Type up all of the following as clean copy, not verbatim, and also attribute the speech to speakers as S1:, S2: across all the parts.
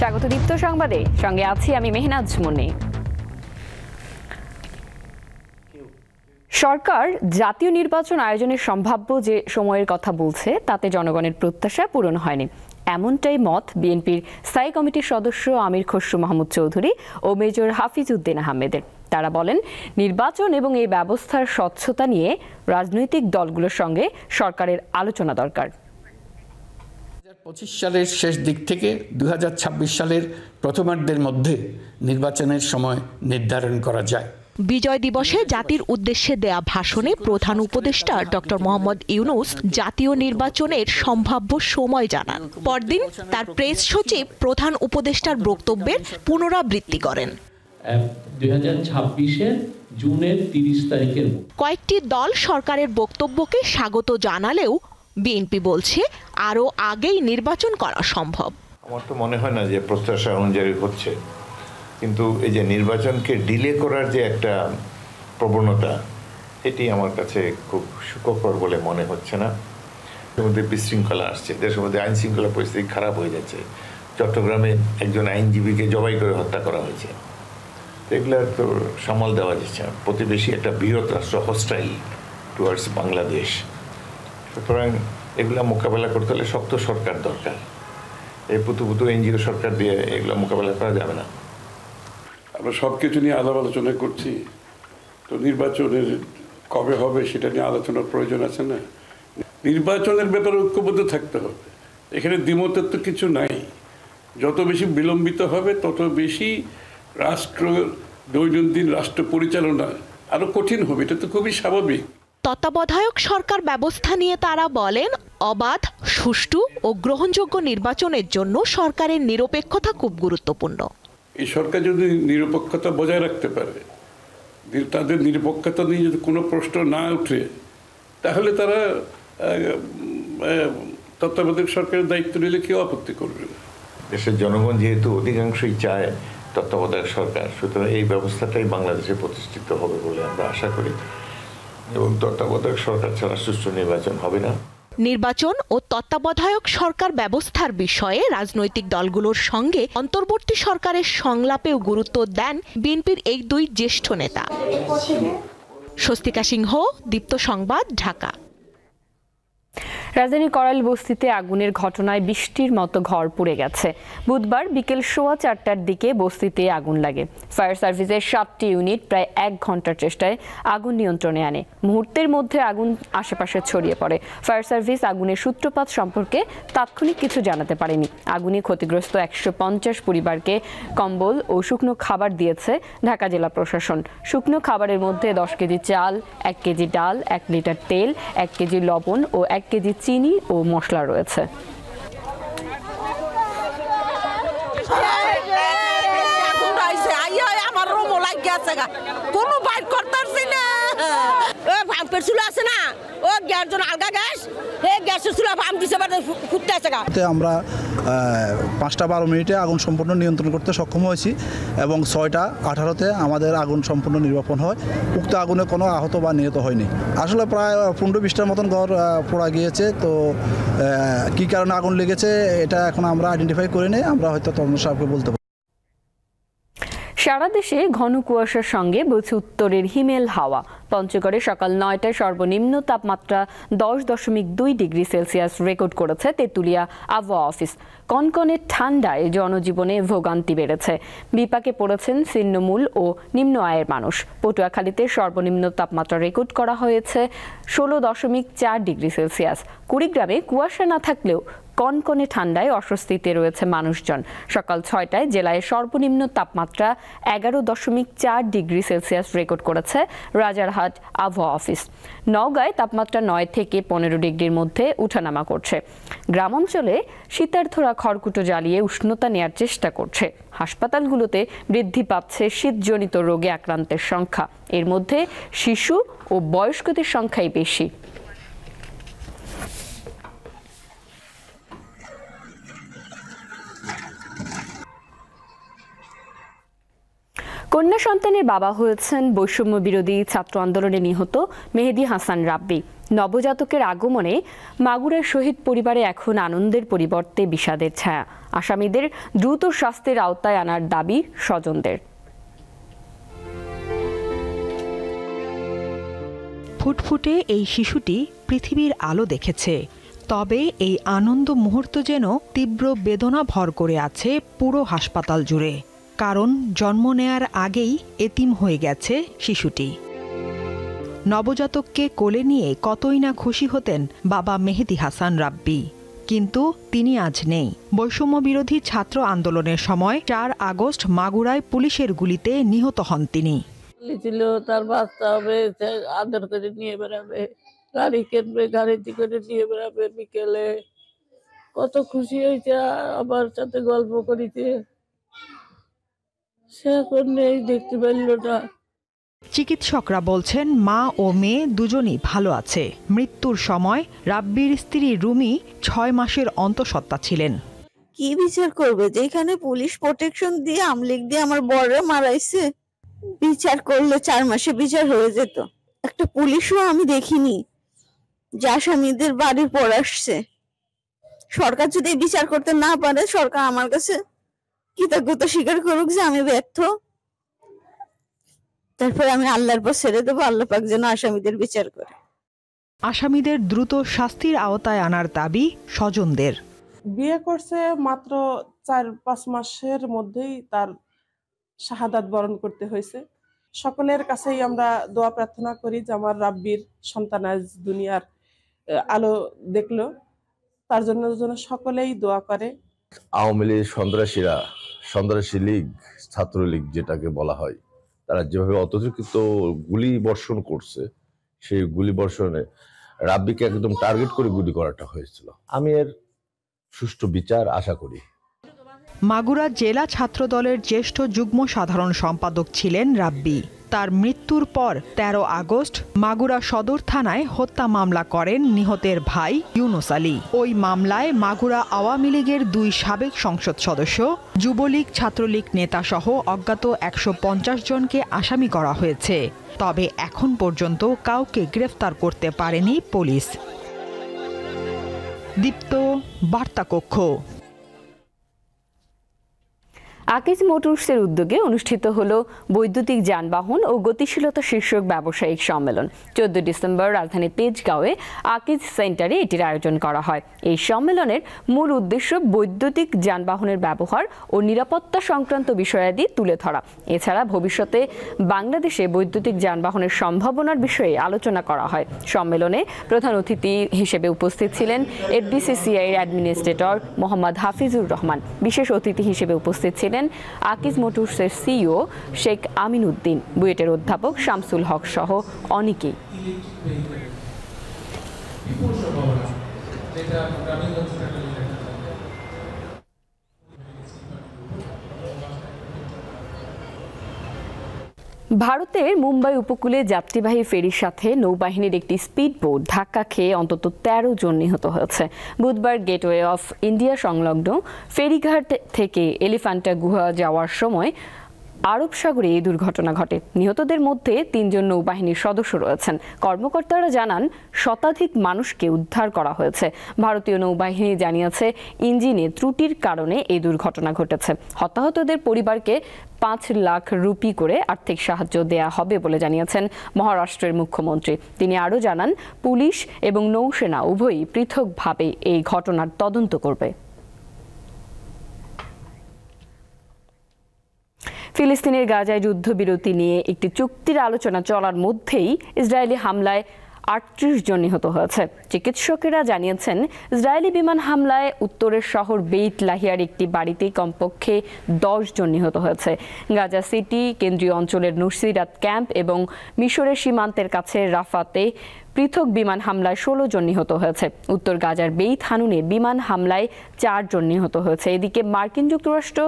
S1: স্বাগত দীপ্ত সংবাদে, সঙ্গে আছি আমি মেহনাজ মুন্নি। সরকার জাতীয় নির্বাচন আয়োজনের সম্ভাব্য যে সময়ের কথা বলছে তাতে জনগণের প্রত্যাশা পূরণ হয়নি, এমনটাই মত বিএনপির স্থায়ী কমিটির সদস্য আমির খসরু মাহমুদ চৌধুরী ও মেজর হাফিজ উদ্দিন আহমেদের। তারা বলেন, নির্বাচন এবং এই ব্যবস্থার স্বচ্ছতা নিয়ে রাজনৈতিক দলগুলোর সঙ্গে সরকারের আলোচনা দরকার।
S2: 2025 সালের শেষ দিক থেকে 2026 সালের প্রথমার্ধের মধ্যে নির্বাচনের সময় নির্ধারণ করা যায়।
S3: বিজয় দিবসে জাতির উদ্দেশ্যে দেয়া ভাষণে প্রধান উপদেষ্টা ডক্টর মোহাম্মদ ইউনূস জাতীয় নির্বাচনের সম্ভাব্য সময় জানান। পরদিন তার প্রেস সচিব প্রধান উপদেষ্টার বক্তব্যের পুনরাবৃত্তি করেন।
S4: 2026-এর জুনের 30 তারিখের
S3: কয়েকটি দল সরকারের বক্তব্যকে স্বাগত জানালেও বিএনপি বলছে আরও আগেই নির্বাচন করা সম্ভব।
S5: আমার তো মনে হয় না যে প্রত্যাশা অনুযায়ী হচ্ছে, কিন্তু এই যে নির্বাচনকে ডিলে করার যে একটা প্রবণতা, এটি আমার কাছে খুব সুখকর বলে মনে হচ্ছে না। এর মধ্যে বিশৃঙ্খলা আসছে, দেশের মধ্যে আইন শৃঙ্খলা পরিস্থিতি খারাপ হয়ে যাচ্ছে। চট্টগ্রামে একজন আইনজীবীকে জবাই করে হত্যা করা হয়েছে, এগুলো তো সামাল দেওয়া যাচ্ছে না। প্রতিবেশী একটা বৃহৎ রাষ্ট্র হস্টাইল টুয়ার্ডস বাংলাদেশ, সুতরাং এগুলো মোকাবেলা করতে হলে শক্ত সরকার দরকার। এই পুতু এনজিও সরকার দিয়ে এগুলো মোকাবেলা করা যাবে না।
S6: আমরা সব কিছু নিয়ে আলাপ আলোচনা করছি, তো নির্বাচনের কবে হবে সেটা নিয়ে আলোচনার প্রয়োজন আছে না। নির্বাচনের ব্যাপারে ঐক্যবদ্ধ থাকতে হবে, এখানে দ্বিমতের তো কিছু নাই। যত বেশি বিলম্বিত হবে তত বেশি দৈনন্দিন রাষ্ট্র পরিচালনা আরো কঠিন হবে, এটা তো খুবই স্বাভাবিক।
S3: তত্ত্বাবধায়ক সরকার ব্যবস্থা নিয়ে তারা বলেন, অবাধ, সুষ্ঠু ও গ্রহণযোগ্য নির্বাচনের জন্য সরকারের নিরপেক্ষতা খুব গুরুত্বপূর্ণ।
S6: এই সরকার যদি নিরপেক্ষতা বজায় রাখতে পারে, তাদের নিরপেক্ষতা নিয়ে যদি কোনো প্রশ্ন না উঠে, তাহলে তারা তত্ত্বাবধায়ক সরকারের দায়িত্ব নিলে কেউ আপত্তি করবে না।
S5: দেশের জনগণ যেহেতু অধিকাংশই চায় তত্ত্বাবধায়ক সরকার, সুতরাং এই ব্যবস্থাটাই বাংলাদেশে প্রতিষ্ঠিত হবে বলে আমরা আশা করি, এবং তত্ত্বাবধায়ক সরকার ছাড়া সুষ্ঠু নির্বাচন হবে না।
S3: নির্বাচন ও তত্ত্বাবধায়ক সরকার ব্যবস্থার বিষয়ে রাজনৈতিক দলগুলোর সঙ্গে অন্তর্বর্তী সরকারের সংলাপেও গুরুত্ব দেন বিএনপির এই দুই জ্যেষ্ঠ নেতা। স্বস্তিকা সিংহ, দীপ্ত সংবাদ, ঢাকা।
S1: রাজধানীর করাইল বস্তিতে আগুনের ঘটনায় 20টির মতো ঘর পুড়ে গেছে। বুধবার বিকেল 4:15টার দিকে বস্তিতে আগুন লাগে। ফায়ার সার্ভিসের 7টি ইউনিট প্রায় 1 ঘন্টার চেষ্টায় আগুন নিয়ন্ত্রণে আনে। মুহূর্তের মধ্যে আগুন আশেপাশে ছড়িয়ে পড়ে। ফায়ার সার্ভিস আগুনের সূত্রপাত সম্পর্কে তাৎক্ষণিক কিছু জানাতে পারেনি। আগুনে ক্ষতিগ্রস্ত 150 পরিবারকে কম্বল ও শুকনো খাবার দিয়েছে ঢাকা জেলা প্রশাসন। শুকনো খাবারের মধ্যে 10 কেজি চাল, 1 কেজি ডাল, 1 লিটার তেল, 1 কেজি লবণ ও 1 কেজি চিনি ও মশলা রয়েছে।
S7: আমরা 5:12 আগুন সম্পূর্ণ নিয়ন্ত্রণ করতে সক্ষম হয়েছি এবং 6:18 আমাদের আগুন সম্পূর্ণ নির্বাপন হয়। উক্ত আগুনে কোনো আহত বা নিহত হয়নি। আসলে প্রায় 15-20টার মতন ঘর পোড়া গিয়েছে। তো কী কারণে আগুন লেগেছে এটা এখন আমরা আইডেন্টিফাই করে নিই, আমরা হয়তো তদন্ত সাহেবকে বলতে পারি।
S1: সারা দেশে ঘন কুয়াশার সঙ্গে বইছে উত্তরের হিমেল হাওয়া। পঞ্চগড়ে সকাল 9টায় সর্বনিম্ন তাপমাত্রা 10.2 ডিগ্রি সেলসিয়াস রেকর্ড করেছে তেঁতুলিয়া আবহাওয়া অফিস। কনকনে ঠান্ডায় জনজীবনে ভোগান্তি বেড়েছে। বিপাকে পড়েছেন ছিন্নমূল ও নিম্ন আয়ের মানুষ। পটুয়াখালীতে সর্বনিম্ন তাপমাত্রা রেকর্ড করা হয়েছে 16.4 ডিগ্রি সেলসিয়াস। কুড়িগ্রামে কুয়াশা না থাকলেও কনকনে ঠান্ডায় অস্বস্তিতে রয়েছে মানুষজন। সকাল 6টায় জেলায় সর্বনিম্ন তাপমাত্রা 11.4 ডিগ্রি সেলসিয়াস রেকর্ড করেছে রাজারহাট আবহাওয়া অফিস। নওগাঁয় তাপমাত্রা 9 থেকে 15 ডিগ্রির মধ্যে উঠানামা করছে। গ্রামাঞ্চলে শীতার্থরা খড়কুটো জ্বালিয়ে উষ্ণতা নেয়ার চেষ্টা করছে। হাসপাতালগুলোতে বৃদ্ধি পাচ্ছে শীতজনিত রোগে আক্রান্তের সংখ্যা। এর মধ্যে শিশু ও বয়স্কদের সংখ্যাই বেশি। কন্যা সন্তানের বাবা হয়েছেন বৈষম্য বিরোধী ছাত্র আন্দোলনে নিহত মেহেদী হাসান রাব্বি। নবজাতকের আগমনে মাগুরার শহীদ পরিবারে এখন আনন্দের পরিবর্তে বিষাদের ছায়া। আসামিদের দ্রুত শাস্তির আওতায় আনার দাবি স্বজনদের।
S8: ফুটফুটে এই শিশুটি পৃথিবীর আলো দেখেছে, তবে এই আনন্দ মুহূর্ত যেন তীব্র বেদনা ভর করে আছে পুরো হাসপাতাল জুড়ে। কারণ জন্ম নেয়ার আগেই এতিম হয়ে গেছে শিশুটি। নবজাতককে কোলে নিয়ে কতই না খুশি হতেন বাবা মেহেদী হাসান রাব্বি, কিন্তু তিনি আজ নেই। বৈষম্য বিরোধী ছাত্র আন্দোলনের সময় 4 আগস্ট মাগুরায় পুলিশের গুলিতে নিহত হন তিনি।
S9: ছিল তার বাচ্চা হবে, আদর করে নিয়ে বেড়াবে, গাড়ি কিনবে, গাড়িতে করে নিয়ে বেড়াবে। বিকেলে কত খুশি হয়েছে, আমার সাথে গল্প করিতে। সে এখন নেই, দেখতে পারল না।
S8: চিকিৎসকরা বলছেন মা ও মেয়ে দুজনই ভালো আছে। মৃত্যুর সময় রাব্বির স্ত্রী রুমি 6 মাসের অন্তঃসত্ত্বা ছিলেন।
S10: কি বিচার করবে, যেখানে পুলিশ প্রোটেকশন দিয়ে আমলিক দিয়ে আমার বড়রা মারাইছে। বিচার করলে 4 মাসে বিচার হয়ে যেত। একটা পুলিশও আমি দেখিনি যে আসামিদের বাড়ির পর আসছে। সরকার যদি বিচার করতে না পারে, সরকার আমার কাছে কৃতজ্ঞতা স্বীকার করুক যে আমি ব্যর্থ। তারপরে আমি আল্লাহর পর ছেড়ে দেবো, আল্লাহ পাক যেন আসামিদের বিচার করে।
S8: আসামিদের দ্রুত শাস্তির আওতায় আনার দাবি স্বজনদের।
S11: বিয়ে করছে মাত্র 4-5 মাসের মধ্যেই তার শাহাদাত বরণ করতে হয়েছে। সকলের কাছেই আমরা দোয়া প্রার্থনা করি যে আমার রাব্বির সন্তান আজ দুনিয়ার আলো দেখলো, তার জন্য সকলেই দোয়া করে।
S12: আওয়ামী লীগ সন্ত্রাসী লীগ, ছাত্রলীগ যেটাকে বলা হয়, তারা যেভাবে অতর্কিত গুলি বর্ষণ করছে, সেই গুলি বর্ষণে রাব্বিকে একদম টার্গেট করে গুলি করাটা হয়েছিল। আমি এর সুষ্ঠু বিচার আশা করি।
S8: মাগুরা জেলা ছাত্রদলের জ্যেষ্ঠ যুগ্ম সাধারণ সম্পাদক ছিলেন রাব্বি। তার মৃত্যুর পর 13 আগস্ট মাগুরা সদর থানায় হত্যা মামলা করেন নিহতের ভাই ইউনুস আলী। ওই মামলায় মাগুরা আওয়ামী লীগের 2 সাবেক সংসদ সদস্য, যুবলীগ ছাত্রলীগ নেতাসহ অজ্ঞাত 150 জনকে আসামি করা হয়েছে। তবে এখন পর্যন্ত কাউকে গ্রেফতার করতে পারেনি পুলিশ। দীপ্ত, বার্তা কক্ষ।
S1: আকিজ মোটরসের উদ্যোগে অনুষ্ঠিত হলো বৈদ্যুতিক যানবাহন ও গতিশীলতা শীর্ষক ব্যবসায়িক সম্মেলন। 14 ডিসেম্বর রাজধানীর তেজগাঁওয়ে আকিজ সেন্টারে এটির আয়োজন করা হয়। এই সম্মেলনের মূল উদ্দেশ্য বৈদ্যুতিক যানবাহনের ব্যবহার ও নিরাপত্তা সংক্রান্ত বিষয়াদি তুলে ধরা। এছাড়া ভবিষ্যতে বাংলাদেশে বৈদ্যুতিক যানবাহনের সম্ভাবনার বিষয়ে আলোচনা করা হয়। সম্মেলনে প্রধান অতিথি হিসেবে উপস্থিত ছিলেন এফডিসিসিআই এর অ্যাডমিনিস্ট্রেটর মোহাম্মদ হাফিজুর রহমান। বিশেষ অতিথি হিসেবে উপস্থিত ছিলেন আকিজ মোটরসের সিইও শেখ আমিন উদ্দিন, বুয়েটের অধ্যাপক শামসুল হক সহ অনেকেই। ভারতের মুম্বাই উপকূলে যাত্রীবাহী ফেরির সাথে নৌবাহিনীর একটি স্পিডবোট ধাক্কা খেয়ে অন্তত 13 জন নিহত হয়েছে। বুধবার গেটওয়ে অফ ইন্ডিয়া সংলগ্ন ফেরিঘাট থেকে এলিফ্যান্টা গুহা যাওয়ার সময় আরব সাগরে এই দুর্ঘটনা ঘটে। নিহতদের মধ্যে 3 জন নৌবাহিনীর সদস্য রয়েছেন। কর্মকর্তারা জানান শতাধিক মানুষকে উদ্ধার করা হয়েছে। ভারতীয় নৌবাহিনী জানিয়েছে ইঞ্জিনে ত্রুটির কারণে এই দুর্ঘটনা ঘটেছে। হতাহতদের পরিবারকে 5 লাখ রুপি করে আর্থিক সাহায্য দেয়া হবে বলে জানিয়েছেন মহারাষ্ট্রের মুখ্যমন্ত্রী। তিনি আরও জানান পুলিশ এবং নৌসেনা উভয়ই পৃথকভাবে এই ঘটনার তদন্ত করবে। ফিলিস্তিনের গাজায় যুদ্ধবিরতি নিয়ে একটি চুক্তির আলোচনা চলার মধ্যেই ইসরায়েলি হামলায় 38 জন নিহত হয়েছে। চিকিৎসকেরা জানিয়েছেন ইসরায়েলি বিমান হামলায় উত্তরের শহর বেইত লাহিয়ার একটি বাড়িতে কমপক্ষে 10 জন নিহত হয়েছে। গাজা সিটি, কেন্দ্রীয় অঞ্চলের নুসিরাত ক্যাম্প এবং মিশরের সীমান্তের কাছে রাফাতে পৃথক বিমান হামলায় 16 জন নিহত হয়েছে। উত্তর গাজার বেইত হানুনে বিমান হামলায় 4 জন নিহত হয়েছে। এদিকে মার্কিন যুক্তরাষ্ট্র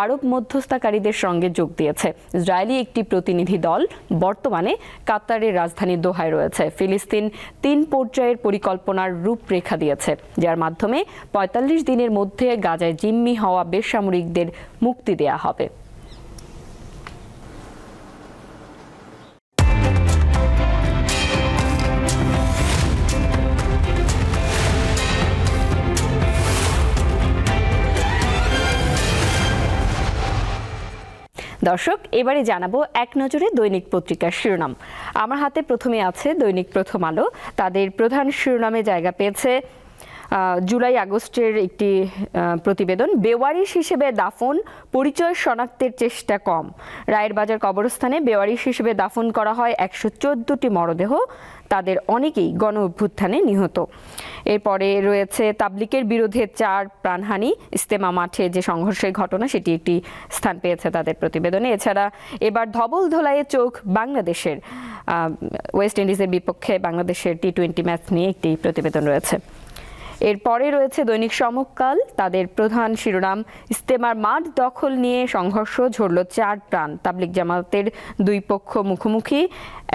S1: আরব মধ্যস্থতাকারীদের সঙ্গে যোগ দিয়েছে। ইসরায়েলি একটি প্রতিনিধি দল বর্তমানে কাতারের রাজধানী দোহায় রয়েছে। ফিলিস্তিন 3 পর্যায়ের পরিকল্পনার রূপরেখা দিয়েছে, যার মাধ্যমে 45 দিনের মধ্যে গাজায় জিম্মি হওয়া বেসামরিকদের মুক্তি দেয়া হবে। দর্শক, এবারে জানাবো এক নজরে দৈনিক পত্রিকার শিরোনাম। আমার হাতে প্রথমে আছে দৈনিক প্রথম আলো। তাদের প্রধান শিরোনামে জায়গা পেয়েছে জুলাই আগস্টের একটি প্রতিবেদন, বেওয়ারিশ হিসেবে দাফন, পরিচয় শনাক্তের চেষ্টা কম। রায়ের বাজার কবরস্থানে বেওয়ারিশ হিসেবে দাফন করা হয় 114টি মরদেহ, তাদের অনেকেই গণ অভ্যুত্থানে নিহত। এরপরে রয়েছে তাবলিগের বিরুদ্ধে 4 প্রাণহানি, ইস্তেমা মাঠে যে সংঘর্ষের ঘটনা সেটি একটি স্থান পেয়েছে তাদের প্রতিবেদনে। এছাড়া এবার ধবল ধোলাইয়ে চোখ বাংলাদেশের, ওয়েস্ট ইন্ডিজের বিপক্ষে বাংলাদেশের টি20 ম্যাচ নিয়ে একটি প্রতিবেদন রয়েছে। এরপরে রয়েছে দৈনিক সমকাল। তাদের প্রধান শিরোনাম, ইস্তেমার মাঠ দখল নিয়ে সংঘর্ষ, ঝরল 4 প্রাণ। তাবলিগ জামাতের 2 পক্ষ মুখোমুখি,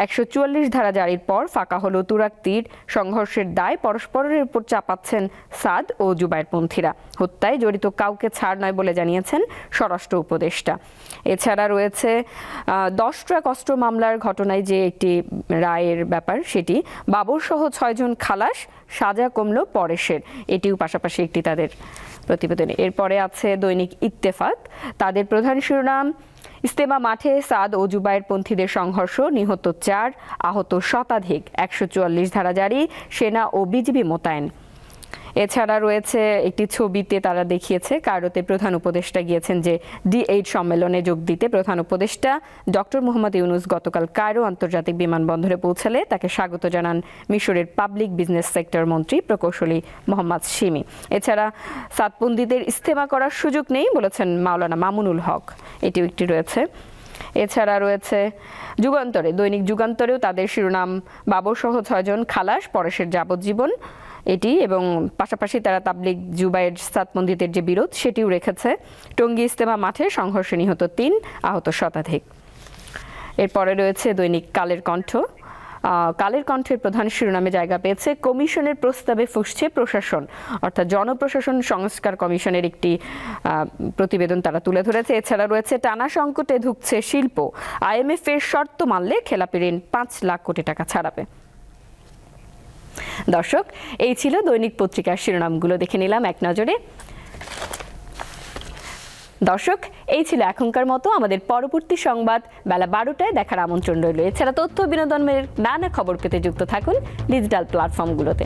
S1: 144 ধারা জারির পর ফাঁকা হলো তুরাগ তীর। সংঘর্ষের দায় পরস্পরের উপর চাপাচ্ছেন সাদ ও জুবায়েরপন্থীরা। হত্যায় জড়িত কাউকে ছাড় নয় বলে জানিয়েছেন স্বরাষ্ট্র উপদেষ্টা। এছাড়া রয়েছে 10 ট্রাক অস্ত্র মামলার ঘটনায় যে একটি রায়ের ব্যাপার, সেটি বাবর সহ 6 জন খালাস, সাজা কমল পরেশের, এটিও পাশাপাশি একটি তাদের প্রতিবেদনে। এরপরে আছে দৈনিক ইত্তেফাক। তাদের প্রধান শিরোনাম, ইস্তেমা মাঠে সাদ ও জুবায়েরপন্থীদের সংঘর্ষ, নিহত 4, আহত শতাধিক, 144 ধারা জারি, সেনা ও বিজিবি মোতায়েন। এছাড়া রয়েছে একটি ছবিতে তারা দেখিয়েছে কায়রোতে প্রধান উপদেষ্টা গিয়েছেন যে D8 সম্মেলনে যোগ দিতে। প্রধান উপদেষ্টা ডক্টর মোহাম্মদ ইউনুস গতকাল কায়রো আন্তর্জাতিক বিমানবন্দরে পৌঁছালে তাকে স্বাগত জানান মিশরের পাবলিক বিজনেস সেক্টর মন্ত্রী প্রকৌশলী মোহাম্মদ শিমি। এছাড়া সাদপন্থীদের ইস্তেমা করার সুযোগ নেই বলেছেন মাওলানা মামুনুল হক, এটিও একটি রয়েছে। এছাড়া রয়েছে যুগান্তরে, দৈনিক যুগান্তরেও তাদের শিরোনাম, বাবর সহ 6 জন খালাস, পরেশের যাবজ্জীবন, এটি এবং পাশাপাশি তারা তাবলিগ জুবায়ের সাদপন্থীদের যে বিরোধ সেটিও রেখেছে। টঙ্গী ইস্তেমা মাঠে সংঘর্ষে নিহত 3, আহত শতাধিক। এরপরে রয়েছে দৈনিক কালের কণ্ঠ। কালের কণ্ঠের প্রধান শিরোনামে জায়গা পেয়েছে, কমিশনের প্রস্তাবে ফুসছে প্রশাসন, অর্থাৎ জনপ্রশাসন সংস্কার কমিশনের একটি প্রতিবেদন তারা তুলে ধরেছে। এছাড়া রয়েছে টানা সংকটে ধুঁকছে শিল্প, IMF এর শর্ত মানলে খেলাপি ঋণ 5 লাখ কোটি টাকা ছাড়াবে। দর্শক, এই ছিল দৈনিক পত্রিকার শিরোনামগুলো, দেখে নিলাম এক নজরে। দর্শক, এই ছিল এখনকার মতো। আমাদের পরবর্তী সংবাদ বেলা 12টায় দেখার আমন্ত্রণ রইল। এছাড়া তথ্য বিনোদনের নানা খবর পেতে যুক্ত থাকুন ডিজিটাল প্ল্যাটফর্মগুলোতে।